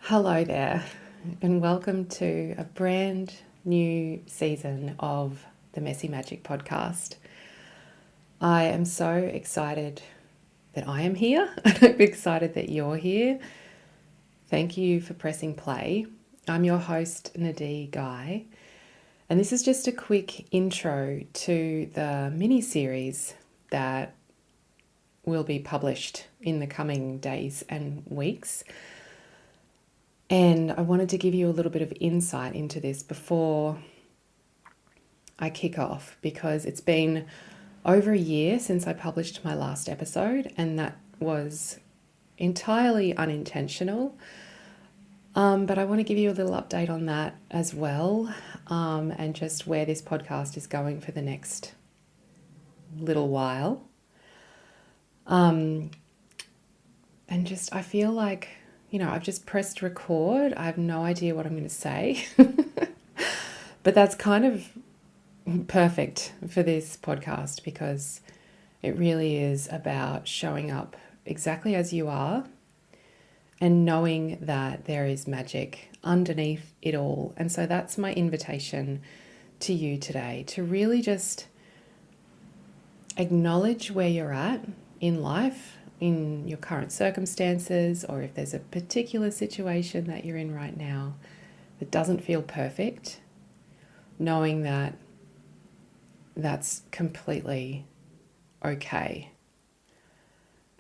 Hello there, and welcome to a brand new season of the Messy Magic podcast. I am so excited that I am here, and I'm excited that you're here. Thank you for pressing play. I'm your host, Nadee Guy, and this is just a quick intro to the mini series that will be published in the coming days and weeks. And I wanted to give you a little bit of insight into this before I kick off, because it's been over a year since I published my last episode, and that was entirely unintentional. But I want to give you a little update on that as well, and just where this podcast is going for the next little while. And just, I feel like, I've just pressed record. I have no idea what I'm going to say. But that's kind of perfect for this podcast, because it really is about showing up exactly as you are and knowing that there is magic underneath it all. And so that's my invitation to you today, to really just acknowledge where you're at in life, in your current circumstances, or if there's a particular situation that you're in right now that doesn't feel perfect, knowing that that's completely okay.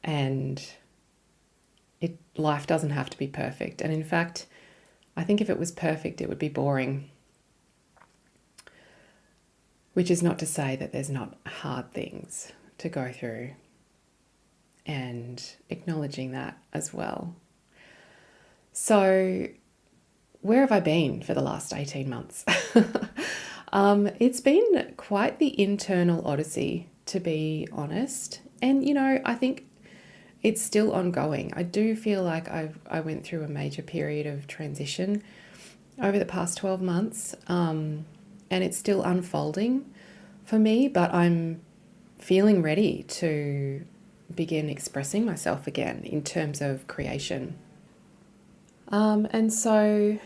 And life doesn't have to be perfect. And in fact, I think if it was perfect, it would be boring. Which is not to say that there's not hard things to go through, and acknowledging that as well. So, where have I been for the last 18 months? It's been quite the internal odyssey, to be honest. And, I think it's still ongoing. I do feel like I went through a major period of transition over the past 12 months, and it's still unfolding for me, but I'm feeling ready to begin expressing myself again in terms of creation. And so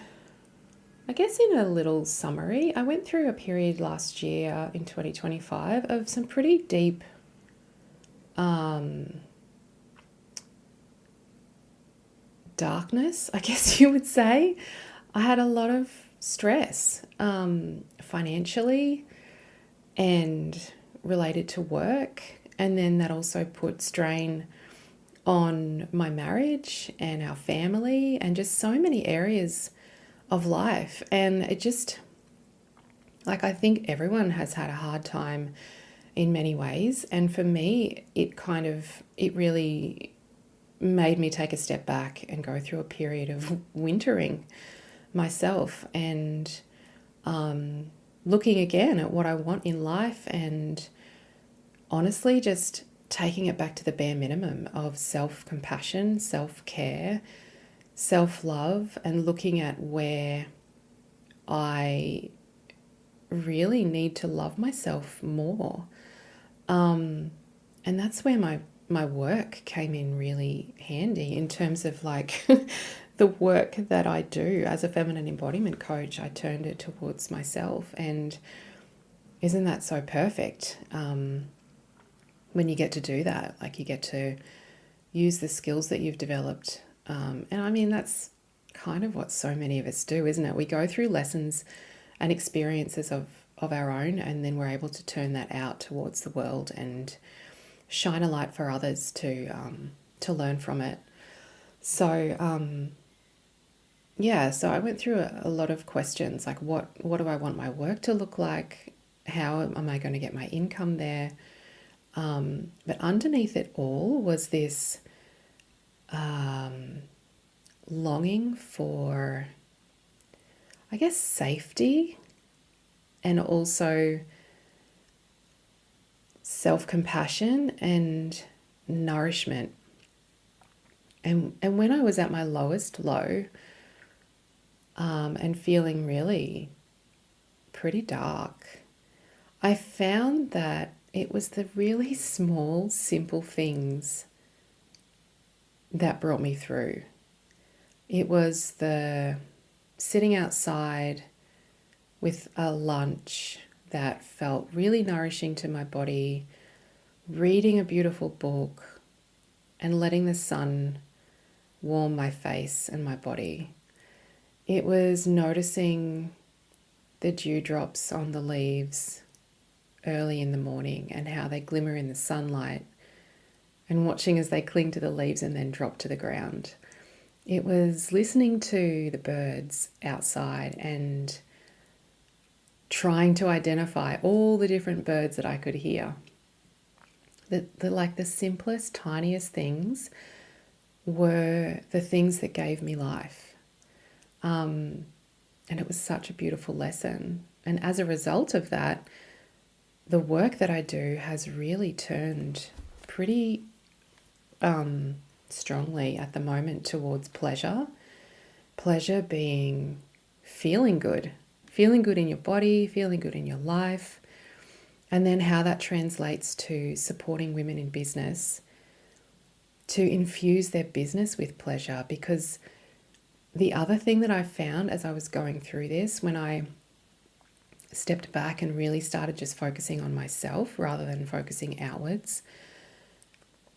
I guess in a little summary, I went through a period last year in 2025 of some pretty deep darkness, I guess you would say. I had a lot of stress, financially and related to work. And then that also put strain on my marriage and our family and just so many areas of life. And it just, like, I think everyone has had a hard time in many ways. And for me, it really made me take a step back and go through a period of wintering myself, and looking again at what I want in life, and honestly just taking it back to the bare minimum of self-compassion, self-care, self-love, and looking at where I really need to love myself more. And that's where my work came in really handy, in terms of like the work that I do as a feminine embodiment coach. I turned it towards myself, and isn't that so perfect? When you get to do that, like, you get to use the skills that you've developed. And I mean, that's kind of what so many of us do, isn't it? We go through lessons and experiences of our own, and then we're able to turn that out towards the world and shine a light for others to learn from it. So so I went through a lot of questions, like what do I want my work to look like? How am I going to get my income there? But underneath it all was this longing for, I guess, safety, and also self-compassion and nourishment. And when I was at my lowest low, and feeling really pretty dark, I found that it was the really small, simple things that brought me through. It was the sitting outside with a lunch that felt really nourishing to my body, reading a beautiful book, and letting the sun warm my face and my body. It was noticing the dewdrops on the leaves early in the morning and how they glimmer in the sunlight, and watching as they cling to the leaves and then drop to the ground. It was listening to the birds outside and trying to identify all the different birds that I could hear. The simplest, tiniest things were the things that gave me life. And it was such a beautiful lesson. And as a result of that, the work that I do has really turned pretty strongly at the moment towards pleasure. Pleasure being feeling good in your body, feeling good in your life, and then how that translates to supporting women in business to infuse their business with pleasure. Because the other thing that I found as I was going through this, when I stepped back and really started just focusing on myself rather than focusing outwards,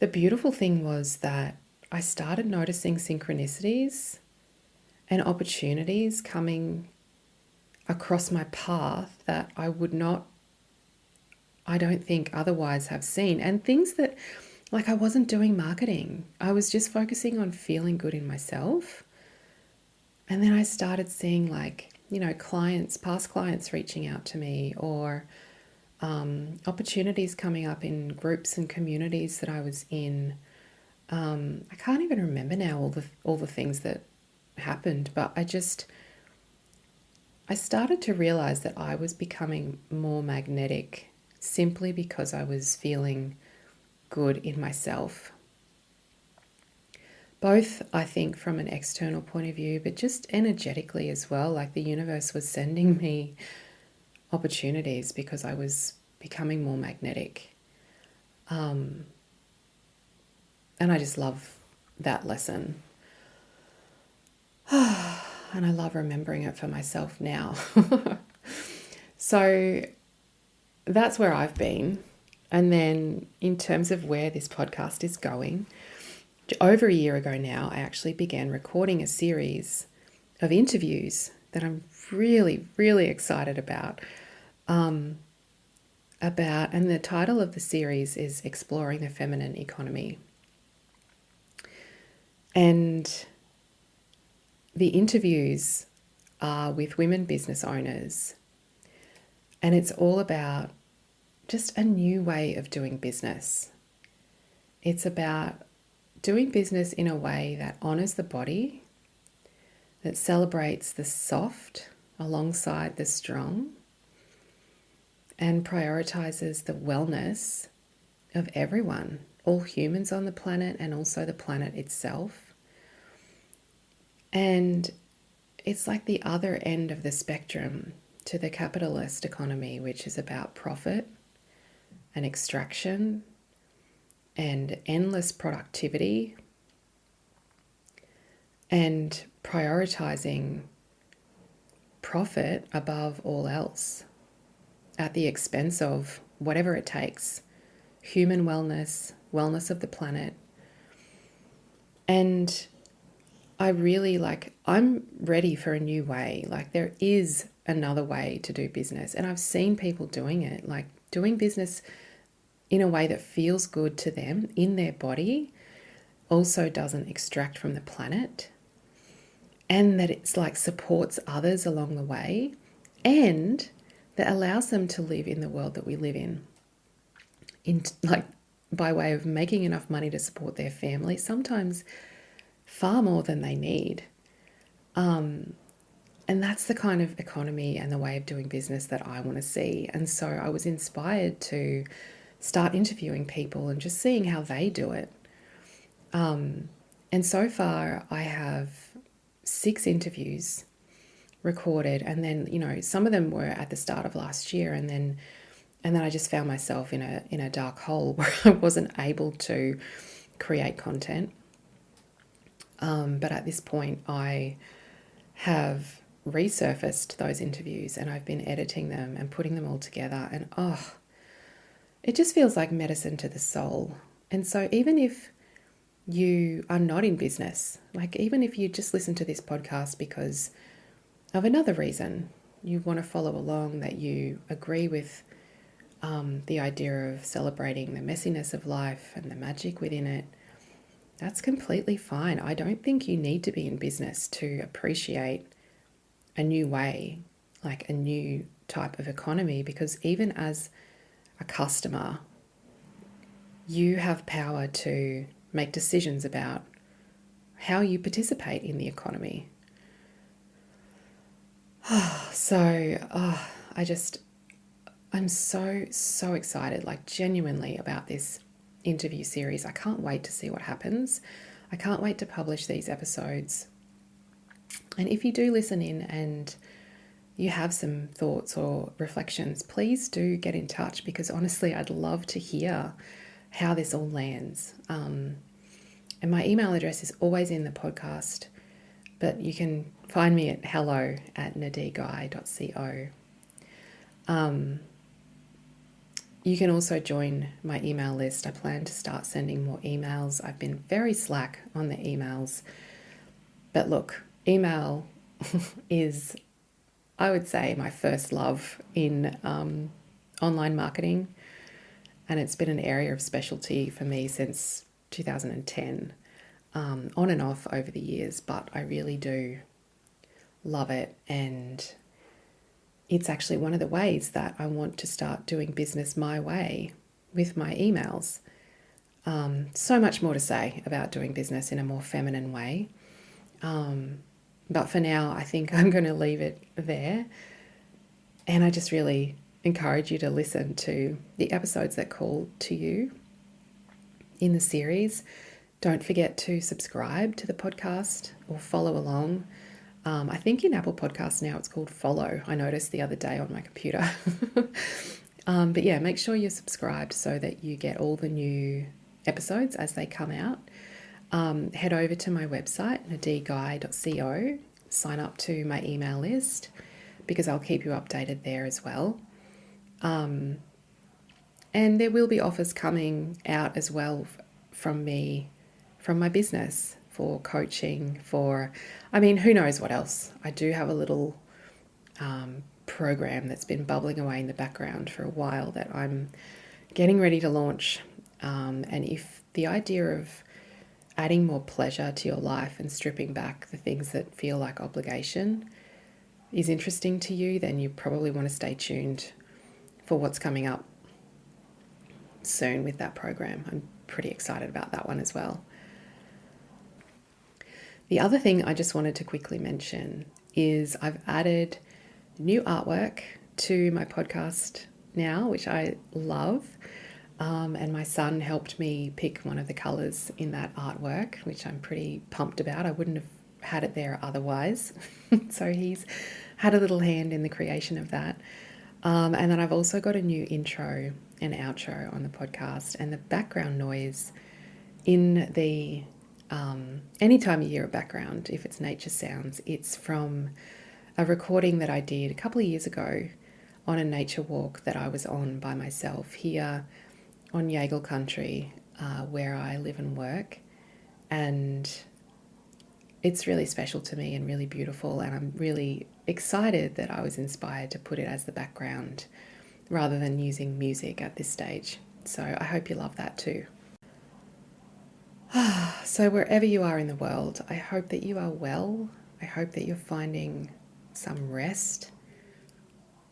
the beautiful thing was that I started noticing synchronicities and opportunities coming across my path that I would not, I don't think, otherwise have seen. And things that, like, I wasn't doing marketing. I was just focusing on feeling good in myself. And then I started seeing, like, clients, past clients reaching out to me, or opportunities coming up in groups and communities that I was in. I can't even remember now all the things that happened, but I started to realize that I was becoming more magnetic simply because I was feeling good in myself. Both, I think, from an external point of view, but just energetically as well. Like, the universe was sending me opportunities because I was becoming more magnetic. And I just love that lesson. And I love remembering it for myself now. So that's where I've been. And then in terms of where this podcast is going, over a year ago now, I actually began recording a series of interviews that I'm really, really excited about. And the title of the series is Exploring the Feminine Economy. And the interviews are with women business owners. And it's all about just a new way of doing business. It's about doing business in a way that honors the body, that celebrates the soft alongside the strong, and prioritizes the wellness of everyone, all humans on the planet, and also the planet itself. And it's like the other end of the spectrum to the capitalist economy, which is about profit and extraction and endless productivity and prioritizing profit above all else at the expense of whatever it takes, human wellness, wellness of the planet. And I'm ready for a new way. Like, there is another way to do business. And I've seen people doing it, like doing business in a way that feels good to them in their body, also doesn't extract from the planet, and that it's like supports others along the way, and that allows them to live in the world that we live in like by way of making enough money to support their family, sometimes far more than they need. And that's the kind of economy and the way of doing business that I want to see. And so I was inspired to start interviewing people and just seeing how they do it. And so far I have 6 interviews recorded, and then, some of them were at the start of last year, and then I just found myself in a dark hole where I wasn't able to create content. But at this point, I have resurfaced those interviews and I've been editing them and putting them all together. And it just feels like medicine to the soul. And so even if you are not in business, like even if you just listen to this podcast because of another reason, you want to follow along, that you agree with the idea of celebrating the messiness of life and the magic within it, that's completely fine. I don't think you need to be in business to appreciate a new way, like a new type of economy, because even as a customer, you have power to make decisions about how you participate in the economy. I'm so excited, like genuinely, about this interview series. I can't wait to see what happens. I can't wait to publish these episodes. And if you do listen in and you have some thoughts or reflections, please do get in touch, because honestly, I'd love to hear how this all lands. And my email address is always in the podcast, but you can find me at hello@nadeeguy.co. You can also join my email list. I plan to start sending more emails. I've been very slack on the emails. But look, email is, I would say, my first love in online marketing. And it's been an area of specialty for me since 2010, on and off over the years. But I really do love it. And it's actually one of the ways that I want to start doing business my way with my emails. So much more to say about doing business in a more feminine way. But for now, I think I'm going to leave it there. And I just really encourage you to listen to the episodes that call to you in the series. Don't forget to subscribe to the podcast or follow along. I think in Apple Podcasts now it's called follow. I noticed the other day on my computer. But yeah, make sure you're subscribed so that you get all the new episodes as they come out. Head over to my website, nadeeguy.co, sign up to my email list, because I'll keep you updated there as well. And there will be offers coming out as well from me, from my business, for coaching, who knows what else. I do have a little program that's been bubbling away in the background for a while that I'm getting ready to launch. And if the idea of adding more pleasure to your life and stripping back the things that feel like obligation is interesting to you, then you probably want to stay tuned for what's coming up soon with that program. I'm pretty excited about that one as well. The other thing I just wanted to quickly mention is I've added new artwork to my podcast now, which I love. And my son helped me pick one of the colours in that artwork, which I'm pretty pumped about. I wouldn't have had it there otherwise. So he's had a little hand in the creation of that. And then I've also got a new intro and outro on the podcast, and the background noise in the anytime you hear a background, if it's nature sounds, it's from a recording that I did a couple of years ago on a nature walk that I was on by myself here on Yagle country, where I live and work. And it's really special to me and really beautiful, and I'm really excited that I was inspired to put it as the background rather than using music at this stage. So I hope you love that too. So wherever you are in the world, I hope that you are well. I hope that you're finding some rest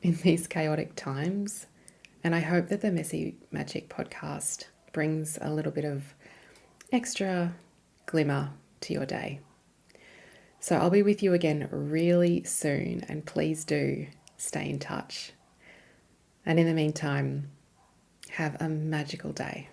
in these chaotic times. And I hope that the Messy Magic podcast brings a little bit of extra glimmer to your day. So I'll be with you again really soon, and please do stay in touch. And in the meantime, have a magical day.